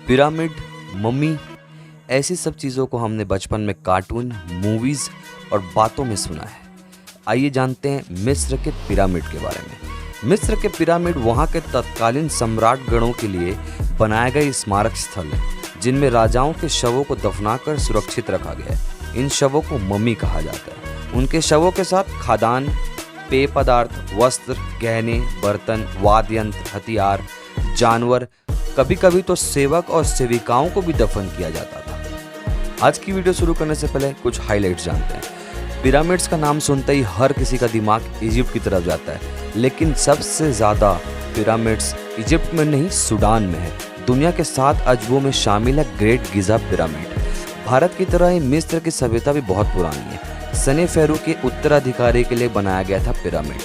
Pyramid, mummy, ऐसी सब चीज़ों को हमने बचपन में कार्टून, मूवीज़ और बातों में सुना है। आइए जानते हैं मिस्र के पिरामिड के बारे में। मिस्र के पिरामिड वहाँ के तत्कालीन सम्राटगणों के लिए बनाए गए स्मारक स्थल हैं, जिनमें राजाओं के शवों को दफनाकर सुरक्षित रखा गया है। इन शवों को मम्मी कहा जाता है। उनके शवों के साथ खाद्यान्न, पेय पदार्थ, वस्त्र, गहने, बर्तन, वाद्य यंत्र, हथियार, जानवर, कभी कभी तो सेवक और सेविकाओं को भी दफन किया जाता था। आज की वीडियो शुरू करने से पहले कुछ हाइलाइट्स जानते हैं। पिरामिड्स का नाम सुनते ही हर किसी का दिमाग इजिप्ट की तरफ जाता है, लेकिन सबसे ज़्यादा पिरामिड्स इजिप्ट में नहीं, सूडान में है। दुनिया के 7 अजूबों में शामिल है ग्रेट गिज़ा पिरामिड। भारत की तरह ही मिस्र की सभ्यता भी बहुत पुरानी है। सनेफेरू के उत्तराधिकारी के लिए बनाया गया था पिरामिड।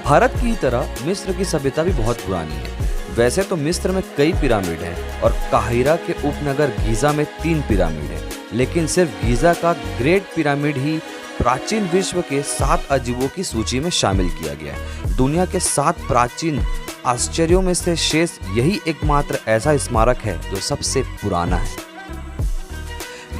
भारत की तरह मिस्र की सभ्यता भी बहुत पुरानी है। वैसे तो मिस्र में कई पिरामिड हैं और काहिरा के उपनगर गीज़ा में 3 पिरामिड हैं, लेकिन सिर्फ गीज़ा का ग्रेट पिरामिड ही प्राचीन विश्व के 7 अजूबों की सूची में शामिल किया गया है। दुनिया के 7 प्राचीन आश्चर्यों में से शेष यही एकमात्र ऐसा स्मारक है जो सबसे पुराना है।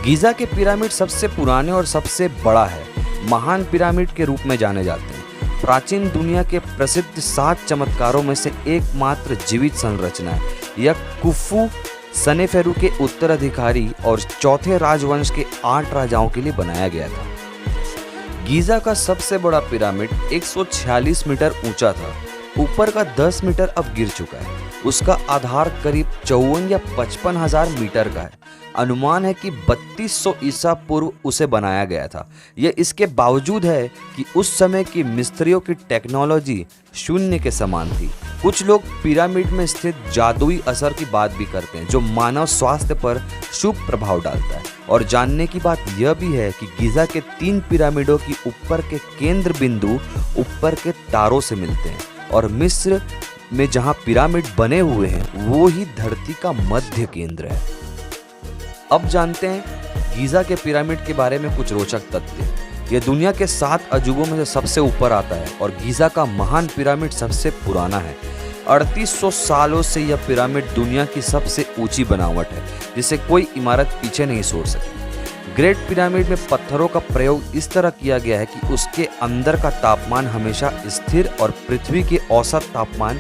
गीज़ा के पिरामिड सबसे पुराने और सबसे बड़ा है। महान पिरामिड के रूप में जाने जाते हैं। प्राचीन दुनिया के प्रसिद्ध 7 चमत्कारों में से एकमात्र जीवित संरचना है। यह खुफू, सनेफेरू के उत्तराधिकारी और चौथे राजवंश के 8 राजाओं के लिए बनाया गया था। गीज़ा का सबसे बड़ा पिरामिड 146 मीटर ऊंचा था। ऊपर का 10 मीटर अब गिर चुका है। उसका आधार करीब 54 या 55,000 मीटर का है। अनुमान है कि 3200 ईसा पूर्व उसे बनाया गया था। यह इसके बावजूद है कि उस समय की मिस्त्रियों की टेक्नोलॉजी शून्य के समान थी। कुछ लोग पिरामिड में स्थित जादुई असर की बात भी करते हैं, जो मानव स्वास्थ्य पर शुभ प्रभाव डालता है। और जानने की बात यह भी है कि गीज़ा के 3 पिरामिडों की ऊपर के केंद्र बिंदु ऊपर के तारों से मिलते हैं, और मिस्र में जहां पिरामिड बने हुए हैं वो ही धरती का मध्य केंद्र है। अब जानते हैं गीज़ा के पिरामिड के बारे में कुछ रोचक तथ्य। यह दुनिया के 7 अजूबों में से सबसे ऊपर आता है और गीज़ा का महान पिरामिड सबसे पुराना है। 3800 सालों से यह पिरामिड दुनिया की सबसे ऊंची बनावट है, जिसे कोई इमारत पीछे नहीं छोड़ सकी। ग्रेट पिरामिड में पत्थरों का प्रयोग इस तरह किया गया है कि उसके अंदर का तापमान हमेशा स्थिर और पृथ्वी के औसत तापमान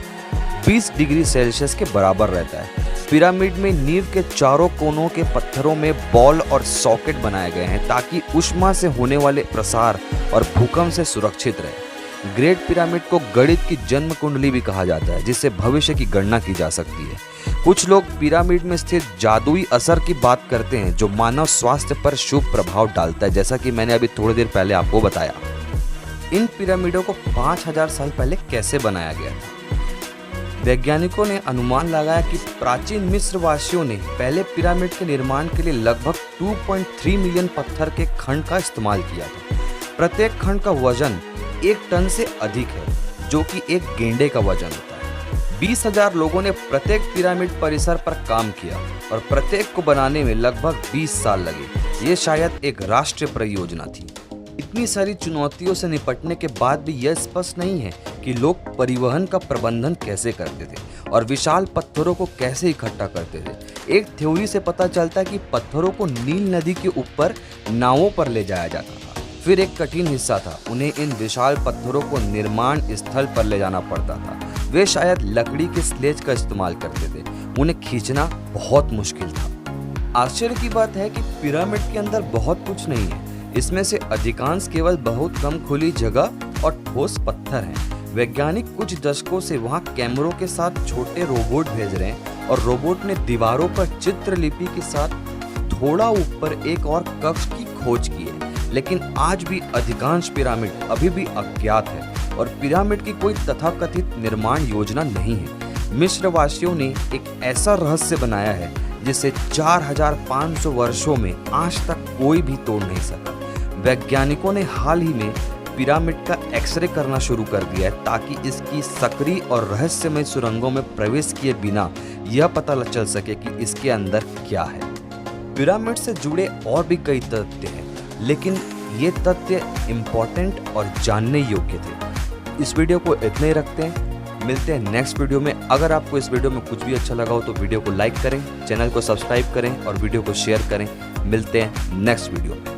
20 डिग्री सेल्सियस के बराबर रहता है। पिरामिड में नींव के चारों कोनों के पत्थरों में बॉल और सॉकेट बनाए गए हैं ताकि ऊष्मा से होने वाले प्रसार और भूकंप से सुरक्षित रहे। ग्रेट पिरामिड को गणित की जन्म कुंडली भी कहा जाता है, जिससे भविष्य की गणना की जा सकती है। कुछ लोग पिरामिड में स्थित जादुई असर की बात करते हैं, जो मानव स्वास्थ्य पर शुभ प्रभाव डालता है, जैसा कि मैंने अभी थोड़ी देर पहले आपको बताया। इन पिरामिडों को 5000 साल पहले कैसे बनाया गया था? वैज्ञानिकों ने अनुमान लगाया कि प्राचीन मिस्र वासियों ने पहले पिरामिड के निर्माण के लिए लगभग 2.3 मिलियन पत्थर के खंड का इस्तेमाल किया था। प्रत्येक खंड का वजन 1 टन से अधिक है, जो कि एक गेंडे का वजन होता है। 20,000 लोगों ने प्रत्येक पिरामिड परिसर पर काम किया और प्रत्येक को बनाने में लगभग 20 साल लगे। ये शायद एक राष्ट्रीय परियोजना थी। इतनी सारी चुनौतियों से निपटने के बाद भी यह स्पष्ट नहीं है कि लोग परिवहन का प्रबंधन कैसे करते थे और विशाल पत्थरों को कैसे इकट्ठा करते थे। एक थ्योरी से पता चलता है कि पत्थरों को नील नदी के ऊपर नावों पर ले जाया जाता था। फिर एक कठिन हिस्सा था, उन्हें इन विशाल पत्थरों को निर्माण स्थल पर ले जाना पड़ता था। वे शायद लकड़ी के स्लेज का इस्तेमाल करते थे। उन्हें खींचना बहुत मुश्किल था। आश्चर्य की बात है कि पिरामिड के अंदर बहुत कुछ नहीं है। इसमें से अधिकांश केवल बहुत कम खुली जगह और ठोस पत्थर हैं। वैज्ञानिक कुछ दशकों से वहां कैमरों के साथ छोटे रोबोट भेज रहे हैं और रोबोट ने दीवारों पर चित्रलिपि के साथ थोड़ा ऊपर एक और कक्ष की खोज की है। लेकिन आज भी अधिकांश पिरामिड अभी भी अज्ञात है और पिरामिड की कोई तथाकथित निर्माण योजना नहीं है। मिस्र वासियों ने एक ऐसा रहस्य बनाया है जिसे 4500 वर्षों में आज तक कोई भी तोड़ नहीं सका। वैज्ञानिकों ने हाल ही में पिरामिड का एक्सरे करना शुरू कर दिया है ताकि इसकी सक्रिय और रहस्यमय सुरंगों में प्रवेश किए बिना यह पता चल सके कि इसके अंदर क्या है। पिरामिड से जुड़े और भी कई तथ्य हैं, लेकिन ये तथ्य इम्पोर्टेंट और जानने योग्य थे। इस वीडियो को इतने ही रखते हैं। मिलते हैं नेक्स्ट वीडियो में। अगर आपको इस वीडियो में कुछ भी अच्छा लगा हो तो वीडियो को लाइक करें, चैनल को सब्सक्राइब करें और वीडियो को शेयर करें। मिलते हैं नेक्स्ट वीडियो में।